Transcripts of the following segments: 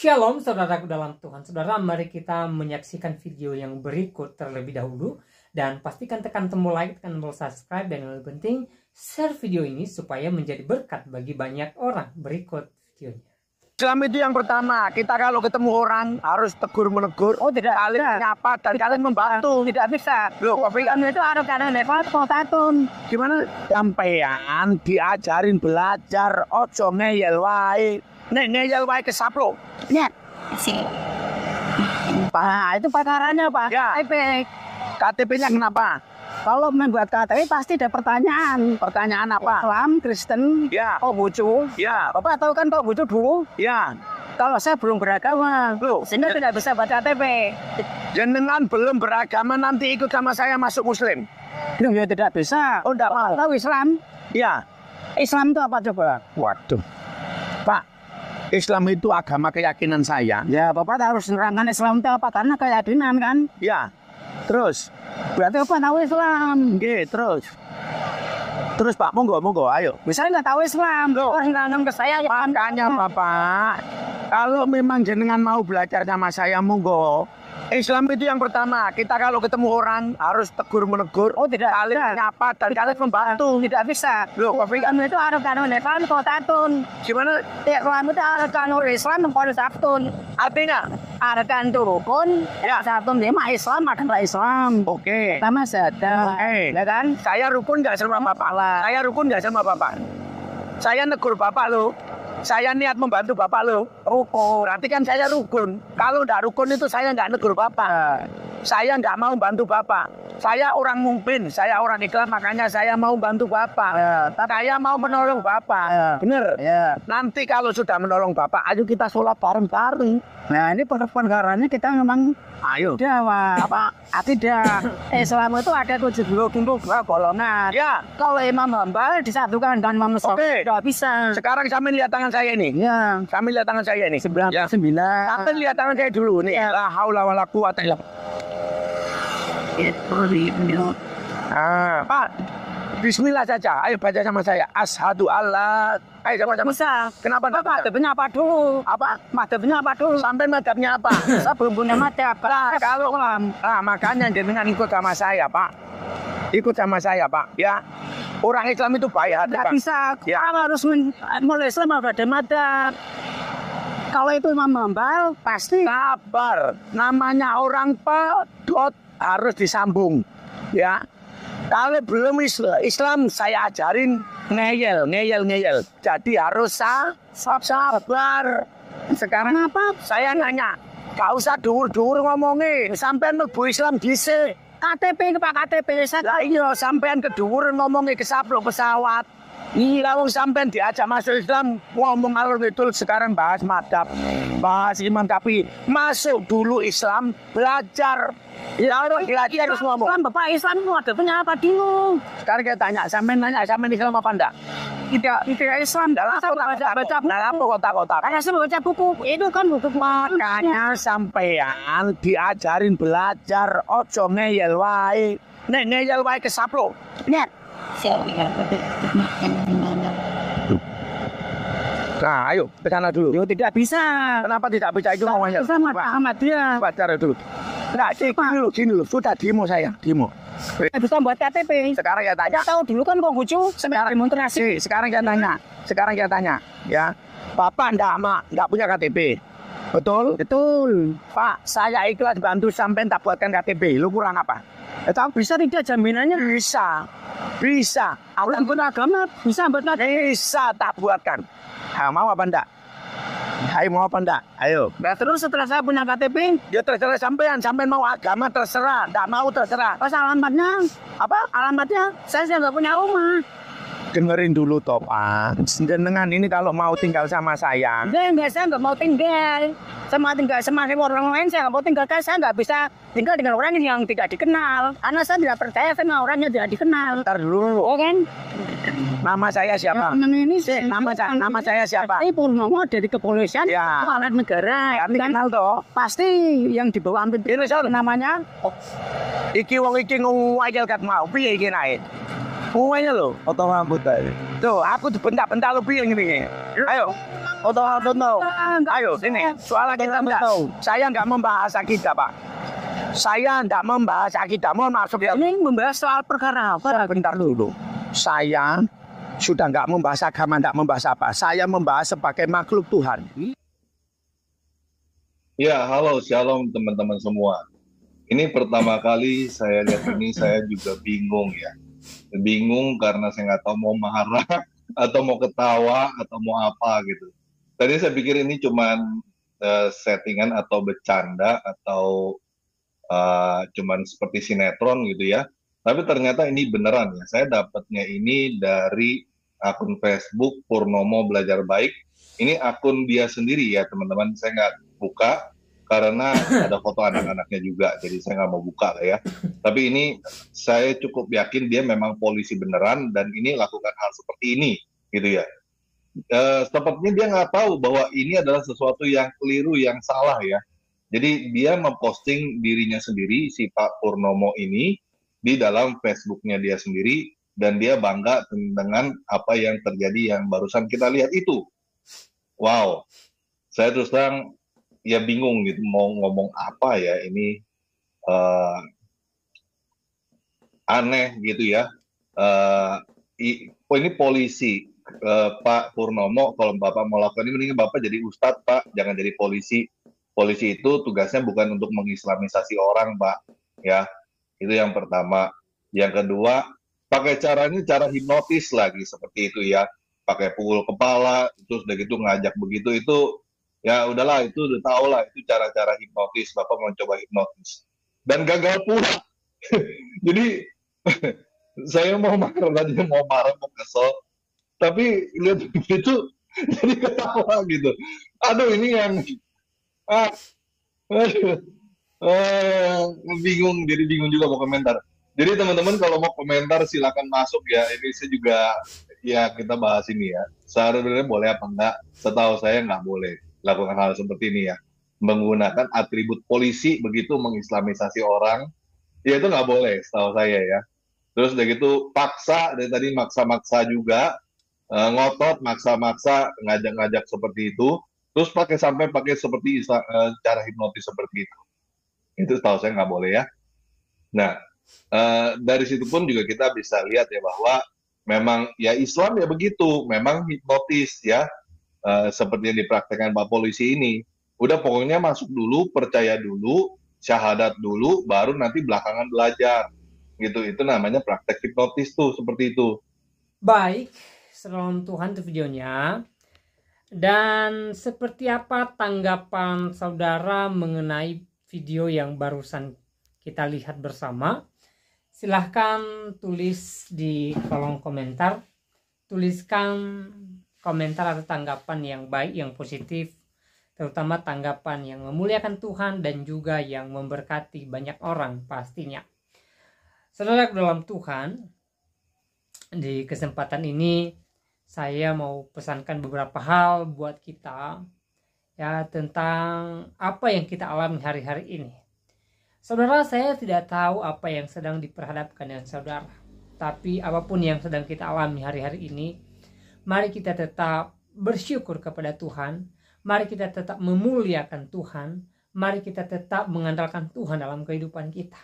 Shalom saudaraku dalam Tuhan. Saudara, mari kita menyaksikan video yang berikut terlebih dahulu. Dan pastikan tekan tombol like, tekan tombol subscribe, dan yang lebih penting share video ini supaya menjadi berkat bagi banyak orang. Berikut videonya. Islam itu yang pertama, kita kalau ketemu orang harus tegur menegur. Oh tidak, kalian nyapa dan kalian membantu. Tidak bisa. Loh, tapi kan itu harus kalian lewat kontatun. Gimana? Sampean diajarin belajar, ojo ngeyel wae. Nek ngeyel wae kesaplo. Lihat, sih. Pak, itu perkaranya Pak. Ya. KTP-nya kenapa? Kalau membuat KTP pasti ada pertanyaan. Pertanyaan apa? Islam, Kristen, Ya. Konghucu. Ya. Bapak tahu kan Konghucu dulu? Ya. Kalau saya belum beragama, Loh, sehingga tidak bisa buat KTP. jenengan belum beragama nanti ikut sama saya masuk Muslim. Loh, ya tidak bisa. Oh, enggak mau. Tahu Islam? Ya. Islam itu apa coba? Waduh. Pak, Islam itu agama keyakinan saya. Ya, Bapak harus menerangkan Islam itu apa? Karena keyakinan kan. Ya. Terus. Berarti Bapak tahu Islam. Oke, terus. Terus Pak, monggo, ayo. Misalnya nggak tahu Islam, harus nanam ke saya. Makanya Bapak, kalau memang jenengan mau belajar sama saya, monggo. Islam itu yang pertama, kita kalau ketemu orang harus tegur menegur. Oh tidak, kalian nyapa dan kalian membantu. Tidak bisa. Loh, tapi Kamu itu harus kalian lewat kontatun. gimana? Islam itu harus kalian Islam harus sabtun. Artinya? Ada kan rukun, ya satu lima Islam ada Islam. Oke. Pertama saja, ya kan? Saya rukun nggak sama Bapak lah. Saya rukun nggak sama Bapak. Saya negur Bapak loh. Saya niat membantu Bapak loh. Rukun. Berarti kan saya rukun. Kalau nggak rukun itu saya nggak negur Bapak. Saya nggak mau bantu Bapak. Saya orang mungkin, saya orang ikhlas, makanya saya mau bantu Bapak. Saya mau menolong Bapak. Bener? Ya. Nanti kalau sudah menolong Bapak, ayo kita sholat bareng-bareng. Nah ini perkaranya kita memang Ayo. apa? Tidak. Islam itu ada 72 golongan. Ya. Kalau Imam Hambal disatukan dengan Imam Syafi'i, tidak bisa. Sekarang sampai lihat tangan saya ini. Ya. Sampai lihat tangan saya ini. 99. Sampai lihat tangan saya dulu nih. La haula wala quwata illa billah. Pak. Bismillah saja. Ayo baca sama saya. Asyhadu alla. Ayo sama-sama. Bisa. Kenapa? Madhabnya apa dulu? Apa? Madhabnya apa dulu? Sampai madhabnya apa? Saya belum punya madhab. Kalau makanya jenengan ikut sama saya, Pak. Ikut sama saya, Pak. Ya. Orang Islam itu baik hati, Tidak Pak. bisa. Ya. Kita harus mulai Islam harus ada madhab. Kalau itu Imam Hambal pasti Sabar. Namanya orang pedot harus disambung. Ya. Kalau belum Islam saya ajarin ngeyel. Jadi harus sabar. Sekarang apa? Saya nanya. Gak usah dur-dur ngomongin. Sampean mlebu Islam dhisik. KTP Pak KTP Lah iya sampean kedur ngomongin kesaplok pesawat. Iya wong sampean diajak masuk Islam ngomong alur betul sekarang bahas madhab. Bahas iman tapi masuk dulu Islam belajar. Ya harus belajar harus ngomong. Islam Bapak Islam itu madhabnya apa dulu? Sekarang kita tanya, sampean nanya sampean Islam apa enggak? Tidak Islam. Dalam baca kota-kota. Karena saya baca buku itu kan buku Makanya sampean diajarin belajar ojo ngeyel wae. Nek ngeyel wae kesaplo. Lihat. Nah, ayo ke sana dulu. Yo tidak bisa. Kenapa tidak bisa itu ngomongnya? Islam Ahmadiyah. Baca dulu. Enggak, gini dulu. Sudah demo saya, demo. Bisa buat KTP. Sekarang ya tanya. Tahu dulu kan Konghucu sekarang demonstrasi. Sekarang saya tanya. Ya. Bapak enggak punya KTP. Betul? Betul. Pak, saya ikhlas bantu sampean tak buatkan KTP. Lu kurang apa? Tapi bisa tidak jaminannya? Bisa. Orang beragama bisa buat Bisa tak buatkan. Mau apa enggak? Hai mau apa enggak? Ayo. Nah, terus setelah saya punya KTP, Ya terserah sampean mau agama terserah, enggak mau terserah. pas alamatnya apa? Alamatnya saya nggak punya rumah. Dengerin dulu toh Pak. Jenengan ini kalau mau tinggal sama saya. Saya nggak mau tinggal. Saya mau tinggal sama orang lain, saya nggak mau tinggal. Saya nggak bisa tinggal dengan orang yang tidak dikenal. Karena saya tidak percaya sama orang yang tidak dikenal. Ntar dulu. Oh kan? Nama saya siapa? Ini Nama saya siapa? Ini Purnomo dari kepolisian, Ya. kepala negara. Kan kenal toh. Pasti yang di bawah ambil Ini soal namanya. Iki wong iki ngwajal kat mau. Piye iki naik? Semuanya lo, foto rambut tadi. Tuh, aku dibentak-bentak lebih yang ini. Ayo, foto rambut mau. Ayo, sini. Soalnya kita tahu. Saya nggak membahas akidah, Pak. Saya nggak membahas akidah. Mohon masuk ya. Ini membahas soal perkara apa? Bentar dulu. Saya sudah nggak membahas agama, nggak membahas apa. Saya membahas sebagai makhluk Tuhan. Ya, halo, shalom teman-teman semua. Ini pertama kali saya lihat ini, saya juga bingung ya. Bingung karena saya nggak tahu mau marah, atau mau ketawa, atau mau apa gitu. Tadi saya pikir ini cuman settingan atau bercanda, atau cuman seperti sinetron gitu ya. Tapi ternyata ini beneran ya. Saya dapatnya ini dari akun Facebook Purnomo Belajar Baik. Ini akun dia sendiri ya teman-teman. Saya nggak buka karena ada foto anak-anaknya juga. Jadi saya nggak mau buka lah ya. Tapi ini saya cukup yakin dia memang polisi beneran dan ini lakukan hal seperti ini gitu ya. Sepertinya dia nggak tahu bahwa ini adalah sesuatu yang keliru, yang salah ya. Jadi dia memposting dirinya sendiri, si Pak Purnomo ini, di dalam Facebooknya dia sendiri, dan dia bangga dengan apa yang terjadi yang barusan kita lihat itu. Wow, saya terus terang ya bingung gitu mau ngomong apa ya, ini aneh gitu ya. Ini polisi, Pak Purnomo, kalau Bapak mau lakukan ini, mending Bapak jadi ustadz Pak, jangan jadi polisi. Polisi itu tugasnya bukan untuk mengislamisasi orang, Pak. Ya, itu yang pertama. Yang kedua, pakai caranya cara hipnotis lagi seperti itu ya. Pakai pukul kepala, terus udah gitu ngajak begitu, itu ya udahlah, itu udah tahu lah, itu cara-cara hipnotis. Bapak mau coba hipnotis. Dan gagal pula. Jadi, saya mau marah tadi, mau kesel. Tapi lihat begitu, jadi ketawa gitu. Aduh, ini yang bingung, jadi bingung juga mau komentar. Jadi teman-teman kalau mau komentar silakan masuk ya. Ini saya juga ya kita bahas ini ya. Sebenarnya boleh apa enggak? Setahu saya nggak boleh lakukan hal seperti ini ya. Menggunakan atribut polisi begitu mengislamisasi orang, ya itu nggak boleh setahu saya ya. Terus udah gitu paksa, dari tadi maksa-maksa juga, ngotot, maksa-maksa, ngajak-ngajak seperti itu. Terus sampai pakai seperti cara hipnotis seperti itu. Itu setahu saya nggak boleh ya. Nah, dari situ pun juga kita bisa lihat ya bahwa memang ya Islam ya begitu, memang hipnotis ya, seperti yang dipraktekkan Pak Polisi ini. Udah pokoknya masuk dulu, percaya dulu, syahadat dulu, baru nanti belakangan belajar. Gitu, itu namanya praktek hipnotis tuh, seperti itu. Baik, salam Tuhan itu videonya. Dan seperti apa tanggapan saudara mengenai video yang barusan kita lihat bersama? Silahkan tulis di kolom komentar. Tuliskan komentar atau tanggapan yang baik, yang positif. Terutama tanggapan yang memuliakan Tuhan dan juga yang memberkati banyak orang pastinya. Saudara dalam Tuhan, di kesempatan ini saya mau pesankan beberapa hal buat kita ya tentang apa yang kita alami hari-hari ini. Saudara, saya tidak tahu apa yang sedang diperhadapkan dengan saudara. Tapi apapun yang sedang kita alami hari-hari ini, mari kita tetap bersyukur kepada Tuhan. Mari kita tetap memuliakan Tuhan. Mari kita tetap mengandalkan Tuhan dalam kehidupan kita.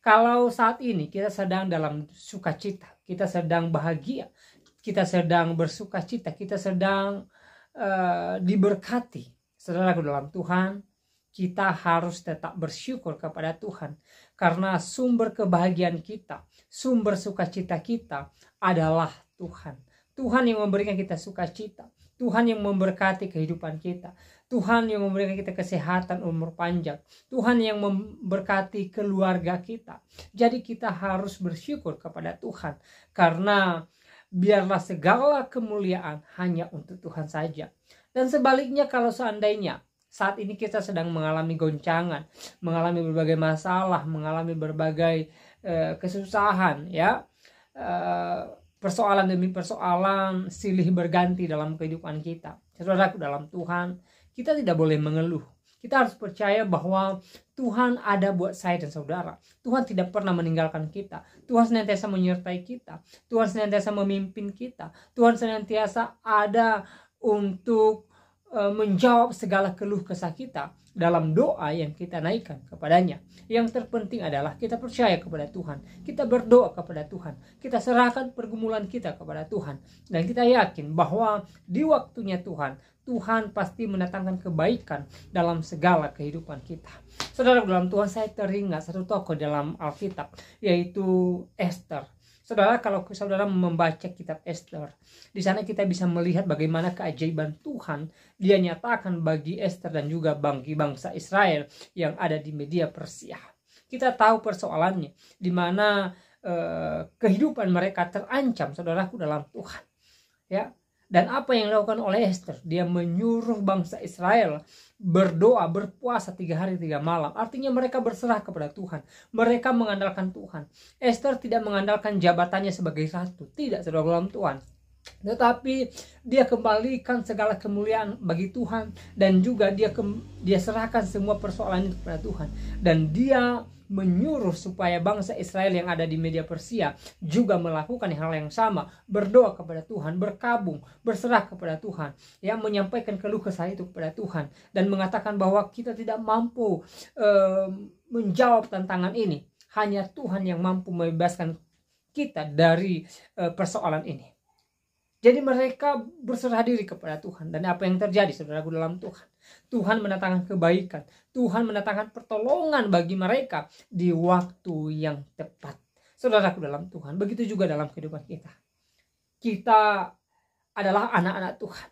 Kalau saat ini kita sedang dalam sukacita, kita sedang bahagia, kita sedang bersukacita, kita sedang diberkati, saudaraku dalam Tuhan, kita harus tetap bersyukur kepada Tuhan. Karena sumber kebahagiaan kita, sumber sukacita kita adalah Tuhan. Tuhan yang memberikan kita sukacita, Tuhan yang memberkati kehidupan kita, Tuhan yang memberikan kita kesehatan, umur panjang, Tuhan yang memberkati keluarga kita. Jadi kita harus bersyukur kepada Tuhan, karena biarlah segala kemuliaan hanya untuk Tuhan saja. Dan sebaliknya, kalau seandainya saat ini kita sedang mengalami goncangan, mengalami berbagai masalah, mengalami berbagai kesusahan, ya, persoalan demi persoalan silih berganti dalam kehidupan kita. Saudaraku dalam Tuhan, kita tidak boleh mengeluh, Kita harus percaya bahwa Tuhan ada buat saya dan saudara. Tuhan tidak pernah meninggalkan kita. Tuhan senantiasa menyertai kita. Tuhan senantiasa memimpin kita. Tuhan senantiasa ada untuk menjawab segala keluh kesah kita dalam doa yang kita naikkan kepadanya. Yang terpenting adalah kita percaya kepada Tuhan. Kita berdoa kepada Tuhan. Kita serahkan pergumulan kita kepada Tuhan. Dan kita yakin bahwa di waktunya Tuhan, Tuhan pasti mendatangkan kebaikan dalam segala kehidupan kita. Saudara dalam Tuhan, saya teringat satu tokoh dalam Alkitab, yaitu Esther. Saudara, kalau saudara membaca kitab Esther, di sana kita bisa melihat bagaimana keajaiban Tuhan dia nyatakan bagi Esther dan juga bagi bangsa Israel yang ada di Media Persia. Kita tahu persoalannya, di mana kehidupan mereka terancam, saudaraku dalam Tuhan. Ya. Dan apa yang dilakukan oleh Esther? Dia menyuruh bangsa Israel berdoa, berpuasa 3 hari 3 malam. Artinya mereka berserah kepada Tuhan. Mereka mengandalkan Tuhan. Esther tidak mengandalkan jabatannya sebagai ratu. Tidak, saudara dalam Tuhan. Tetapi dia kembalikan segala kemuliaan bagi Tuhan. Dan juga dia serahkan semua persoalan itu kepada Tuhan. Dan dia menyuruh supaya bangsa Israel yang ada di Media Persia juga melakukan hal yang sama, berdoa kepada Tuhan, berkabung, berserah kepada Tuhan, yang menyampaikan keluh kesah itu kepada Tuhan dan mengatakan bahwa kita tidak mampu menjawab tantangan ini. Hanya Tuhan yang mampu membebaskan kita dari persoalan ini. Jadi mereka berserah diri kepada Tuhan. Dan apa yang terjadi, saudaraku dalam Tuhan? Tuhan mendatangkan kebaikan. Tuhan mendatangkan pertolongan bagi mereka di waktu yang tepat. Saudaraku dalam Tuhan, begitu juga dalam kehidupan kita. Kita adalah anak-anak Tuhan.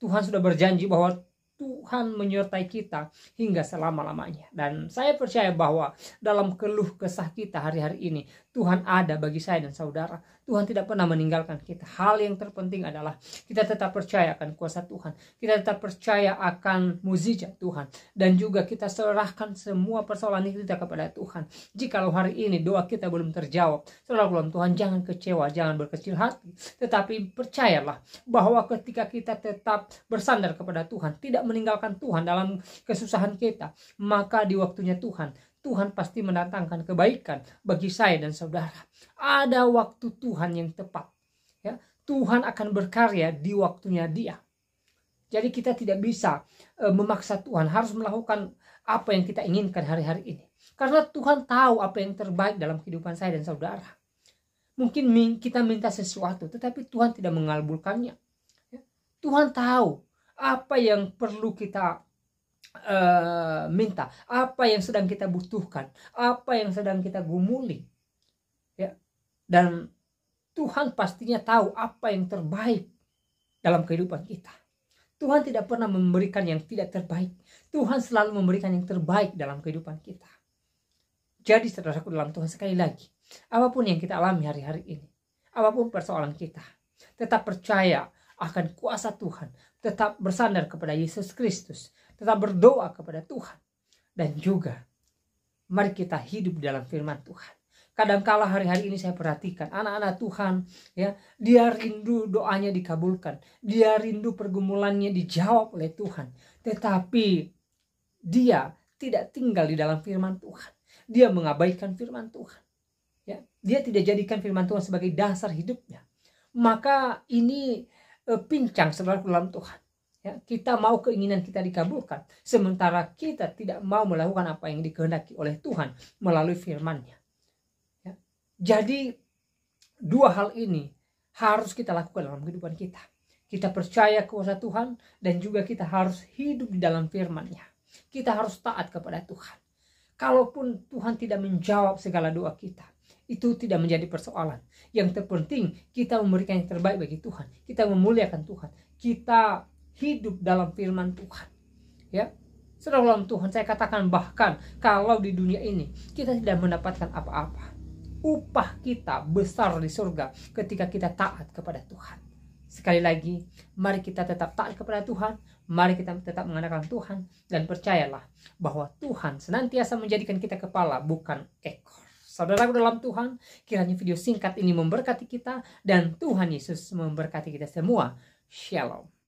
Tuhan sudah berjanji bahwa Tuhan menyertai kita hingga selama-lamanya. Dan saya percaya bahwa dalam keluh kesah kita hari-hari ini, Tuhan ada bagi saya dan saudara. Tuhan tidak pernah meninggalkan kita. Hal yang terpenting adalah kita tetap percaya akan kuasa Tuhan. Kita tetap percaya akan mukjizat Tuhan. Dan juga kita serahkan semua persoalan kita kepada Tuhan. Jikalau hari ini doa kita belum terjawab, saudara dalam Tuhan, jangan kecewa, jangan berkecil hati. Tetapi percayalah bahwa ketika kita tetap bersandar kepada Tuhan, tidak meninggalkan Tuhan dalam kesusahan kita, maka di waktunya Tuhan pasti mendatangkan kebaikan bagi saya dan saudara. Ada waktu Tuhan yang tepat. Ya, Tuhan akan berkarya di waktunya Dia. Jadi kita tidak bisa memaksa Tuhan harus melakukan apa yang kita inginkan hari-hari ini. Karena Tuhan tahu apa yang terbaik dalam kehidupan saya dan saudara. Mungkin kita minta sesuatu, tetapi Tuhan tidak mengabulkannya. Ya, Tuhan tahu apa yang perlu kita minta, apa yang sedang kita butuhkan, apa yang sedang kita gumuli, ya. Dan Tuhan pastinya tahu apa yang terbaik dalam kehidupan kita. Tuhan tidak pernah memberikan yang tidak terbaik. Tuhan selalu memberikan yang terbaik dalam kehidupan kita. Jadi saudaraku dalam Tuhan, sekali lagi, apapun yang kita alami hari-hari ini, apapun persoalan kita, tetap percaya akan kuasa Tuhan, tetap bersandar kepada Yesus Kristus, tetap berdoa kepada Tuhan, dan juga mari kita hidup dalam firman Tuhan. Kadangkala hari-hari ini saya perhatikan anak-anak Tuhan, ya, dia rindu doanya dikabulkan, dia rindu pergumulannya dijawab oleh Tuhan, tetapi dia tidak tinggal di dalam firman Tuhan. Dia mengabaikan firman Tuhan, ya, dia tidak jadikan firman Tuhan sebagai dasar hidupnya. Maka ini pincang saudara dalam Tuhan. Ya, kita mau keinginan kita dikabulkan, sementara kita tidak mau melakukan apa yang dikehendaki oleh Tuhan melalui firman-Nya. Ya, jadi dua hal ini harus kita lakukan dalam kehidupan kita. Kita percaya kuasa Tuhan dan juga kita harus hidup di dalam firman-Nya. Kita harus taat kepada Tuhan. Kalaupun Tuhan tidak menjawab segala doa kita, itu tidak menjadi persoalan. Yang terpenting kita memberikan yang terbaik bagi Tuhan. Kita memuliakan Tuhan. Kita hidup dalam firman Tuhan. Ya, saudara dalam Tuhan, saya katakan bahkan kalau di dunia ini kita tidak mendapatkan apa-apa, upah kita besar di surga ketika kita taat kepada Tuhan. Sekali lagi, mari kita tetap taat kepada Tuhan, mari kita tetap mengandalkan Tuhan, dan percayalah bahwa Tuhan senantiasa menjadikan kita kepala, bukan ekor. Saudaraku dalam Tuhan, kiranya video singkat ini memberkati kita, dan Tuhan Yesus memberkati kita semua. Shalom.